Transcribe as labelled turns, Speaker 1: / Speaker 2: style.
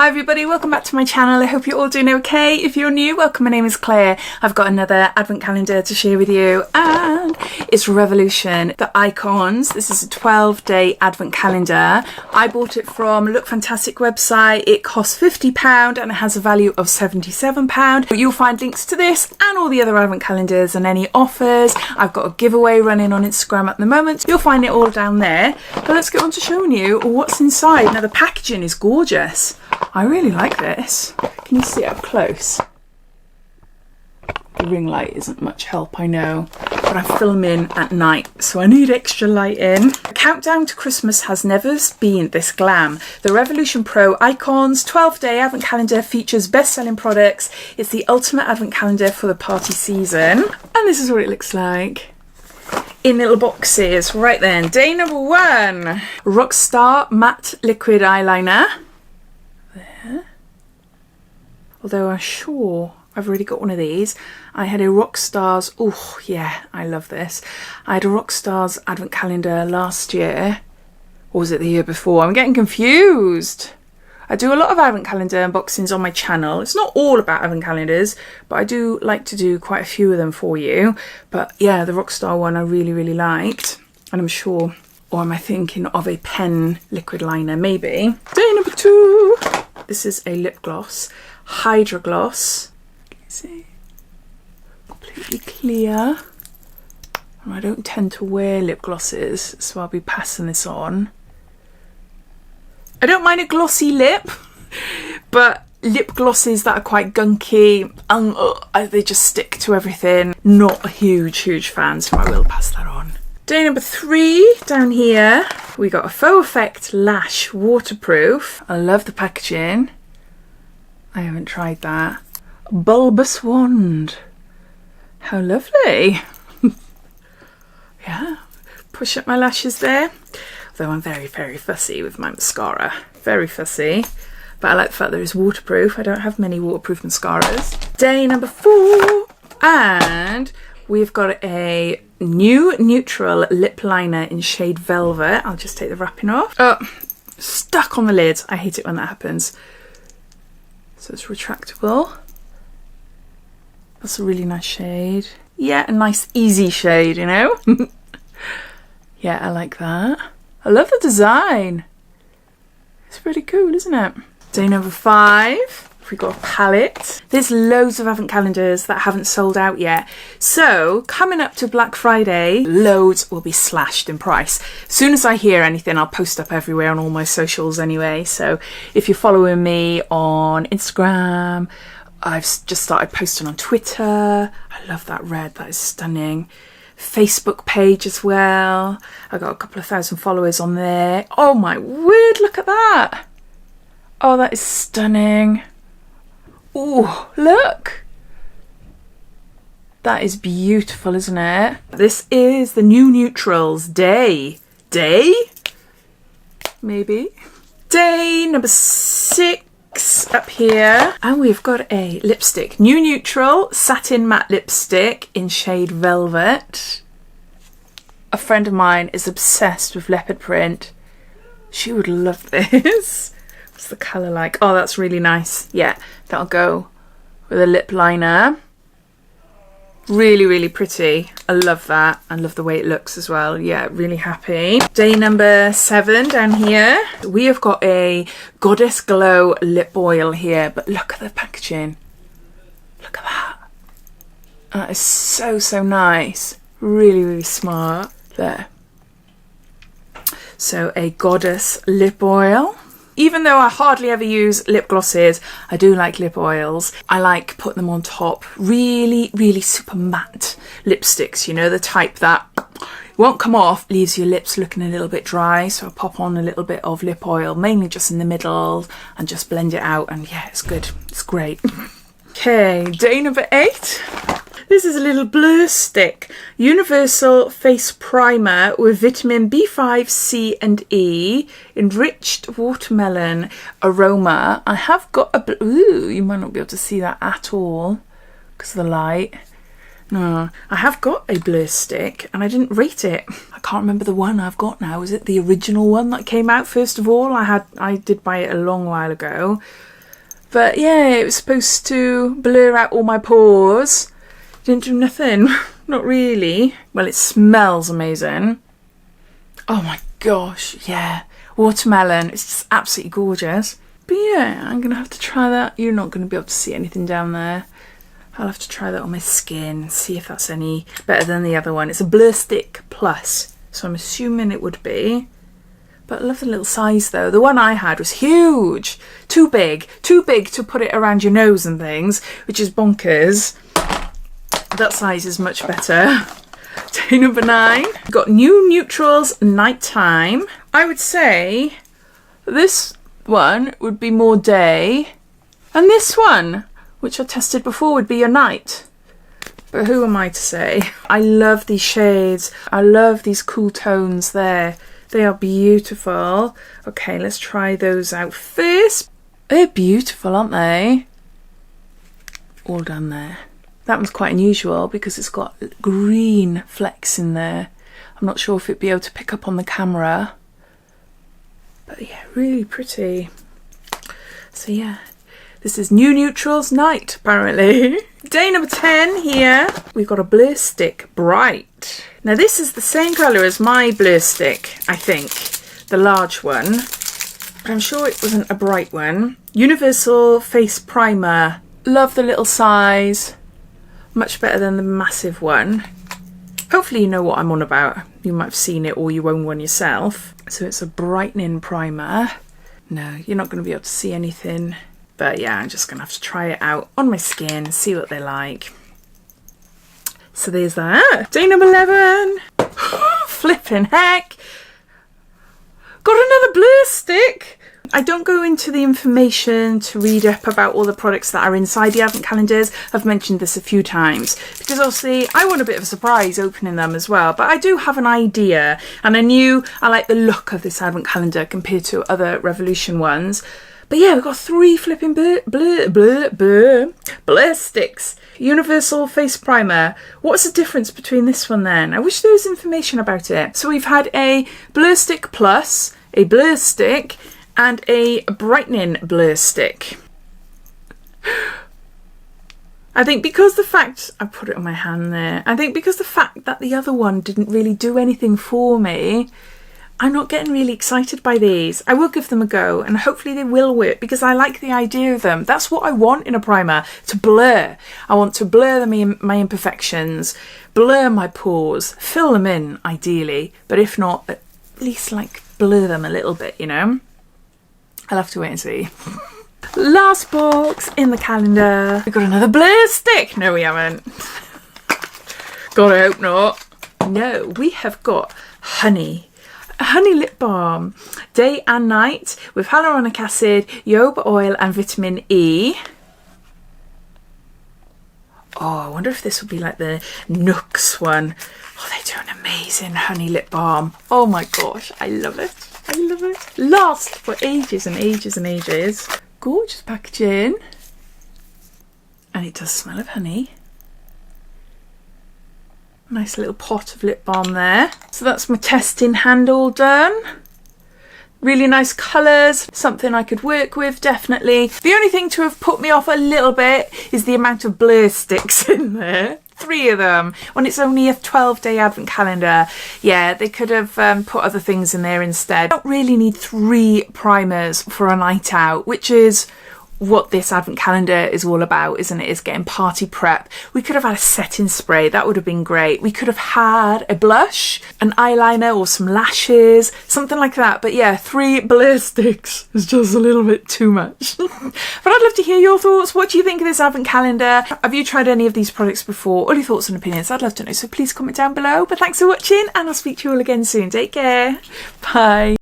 Speaker 1: Hi everybody, welcome back to my channel. I hope you're all doing okay. If you're new, welcome. My name is Claire. I've got another advent calendar to share with you and it's Revolution. The icons. This is a 12-day advent calendar. I bought it from Look Fantastic website. It costs £50 and it has a value of £77. You'll find links to this and all the other advent calendars and any offers. I've got a giveaway running on Instagram at the moment. You'll find it all down there. But let's get on to showing you what's inside. Now the packaging is gorgeous. I really like this. Can you see it up close? The ring light isn't much help, I know, but I'm filming at night, so I need extra lighting. The countdown to Christmas has never been this glam. The Revolution Pro Icons 12-day advent calendar features best-selling products. It's the ultimate advent calendar for the party season. And this is what it looks like in little boxes. Right then, day number 1. Rockstar Matte Liquid Eyeliner. There. Although I'm sure I've already got one of these. I had a Rockstar's, oh yeah, I love this. I had a Rockstar's advent calendar last year. Or was it the year before? I'm getting confused. I do a lot of advent calendar unboxings on my channel. It's not all about advent calendars, but I do like to do quite a few of them for you. But yeah, the Rockstar one I really liked. And I'm sure, or am I thinking of a pen liquid liner maybe? Day number 2. This is a lip gloss, Hydra Gloss. Can you see? Completely clear. And I don't tend to wear lip glosses, so I'll be passing this on. I don't mind a glossy lip, but lip glosses that are quite gunky, they just stick to everything. Not a huge fan, so I will pass that on. Day number 3, down here, we got a Faux Effect Lash Waterproof. I love the packaging. I haven't tried that. Bulbous Wand. How lovely. Yeah, push up my lashes there. Although I'm very fussy with my mascara. Very fussy. But I like the fact that it's waterproof. I don't have many waterproof mascaras. Day number 4. And we've got a new neutral lip liner in shade Velvet. I'll just take the wrapping off. Oh, stuck on the lid. I hate it when that happens. So it's retractable. That's a really nice shade. Yeah, a nice easy shade, you know? Yeah, I like that. I love the design. It's pretty cool, isn't it? Day number 5. We've got a palette. There's loads of advent calendars that haven't sold out yet. So coming up to Black Friday, loads will be slashed in price. As soon as I hear anything, I'll post up everywhere on all my socials anyway. So if you're following me on Instagram, I've just started posting on Twitter. I love that red, that is stunning. Facebook page as well. I got a couple of thousand followers on there. Oh my word, look at that. Oh, that is stunning. Oh, look. That is beautiful, isn't it? This is the new neutrals day. Day? Maybe. Day number 6 up here. And we've got a lipstick. New neutral satin matte lipstick in shade Velvet. A friend of mine is obsessed with leopard print. She would love this. What's the colour like? Oh, that's really nice. Yeah, that'll go with a lip liner. Really pretty. I love that. I love the way it looks as well. Yeah, really happy. Day number 7 down here. We have got a Goddess Glow lip oil here, but look at the packaging. Look at that. That is so nice. Really smart. There. So a Goddess lip oil. Even though I hardly ever use lip glosses, I do like lip oils. I like putting them on top. Really super matte lipsticks, you know, the type that won't come off, leaves your lips looking a little bit dry. So I pop on a little bit of lip oil, mainly just in the middle, and just blend it out. And yeah, it's good. It's great. Okay, day number 8. This is a little blur stick. Universal Face Primer with vitamin B5, C and E. Enriched watermelon aroma. I have got a... Ooh, you might not be able to see that at all because of the light. No, I have got a blur stick and I didn't rate it. I can't remember the one I've got now. Is it the original one that came out first of all? I did buy it a long while ago. But yeah, it was supposed to blur out all my pores. Didn't do nothing. Not really. Well, it smells amazing. Oh my gosh, yeah. Watermelon. It's just absolutely gorgeous. But yeah, I'm going to have to try that. You're not going to be able to see anything down there. I'll have to try that on my skin, see if that's any better than the other one. It's a Blur Stick Plus, so I'm assuming it would be. But I love the little size though. The one I had was huge. Too big to put it around your nose and things, which is bonkers. That size is much better. Day number 9. Got New Neutrals Nighttime. I would say this one would be more day, and this one, which I tested before, would be your night. But who am I to say? I love these shades. I love these cool tones there. They are beautiful. Okay, let's try those out first. They're beautiful, aren't they? All done there. That one's quite unusual because it's got green flecks in there. I'm not sure if it'd be able to pick up on the camera. But yeah, really pretty. So yeah, this is New Neutrals Night, apparently. Day number 10 here. We've got a Blur Stick Bright. Now this is the same colour as my Blur Stick, I think. The large one. But I'm sure it wasn't a bright one. Universal Face Primer. Love the little size. Much better than the massive one. Hopefully you know what I'm on about. You might have seen it or you own one yourself. So it's a brightening primer. No, you're not going to be able to see anything. But yeah, I'm just going to have to try it out on my skin, see what they're like. So there's that. Day number 11. Flipping heck. Got another Blur Stick. I don't go into the information to read up about all the products that are inside the advent calendars. I've mentioned this a few times because obviously I want a bit of a surprise opening them as well. But I do have an idea, and I knew I like the look of this advent calendar compared to other Revolution ones. But yeah, we've got 3 flipping Blur Sticks. Universal Face Primer. What's the difference between this one then? I wish there was information about it. So we've had a Blur Stick Plus, a Blur Stick, and a brightening Blur Stick. I think because the fact, I put it on my hand there, I think because the fact that the other one didn't really do anything for me, I'm not getting really excited by these. I will give them a go and hopefully they will work because I like the idea of them. That's what I want in a primer, to blur. I want to blur my imperfections, blur my pores, fill them in ideally, but if not, at least like blur them a little bit, you know? I'll have to wait and see. Last box in the calendar. We've got another Blur Stick. No, we haven't. God, I hope not. No, we have got Honey. A honey lip balm. Day and night with hyaluronic acid, jojoba oil and vitamin E. Oh, I wonder if this would be like the Nooks one. Oh, they do an amazing honey lip balm. Oh my gosh, I love it. I love it. Lasts for ages and ages and ages. Gorgeous packaging. And it does smell of honey. Nice little pot of lip balm there. So that's my testing hand all done. Really nice colours, something I could work with, definitely. The only thing to have put me off a little bit is the amount of Blur Sticks in there. 3 of them, when it's only a 12-day advent calendar. Yeah, they could have put other things in there instead. I don't really need 3 primers for a night out, which is what this advent calendar is all about, isn't it? Is getting party prep. We could have had a setting spray, that would have been great. We could have had a blush, an eyeliner or some lashes, something like that. But yeah, 3 Blur Sticks is just a little bit too much. But I'd love to hear your thoughts. What do you think of this advent calendar? Have you tried any of these products before? All your thoughts and opinions, I'd love to know, so please comment down below. But thanks for watching and I'll speak to you all again soon. Take care. Bye.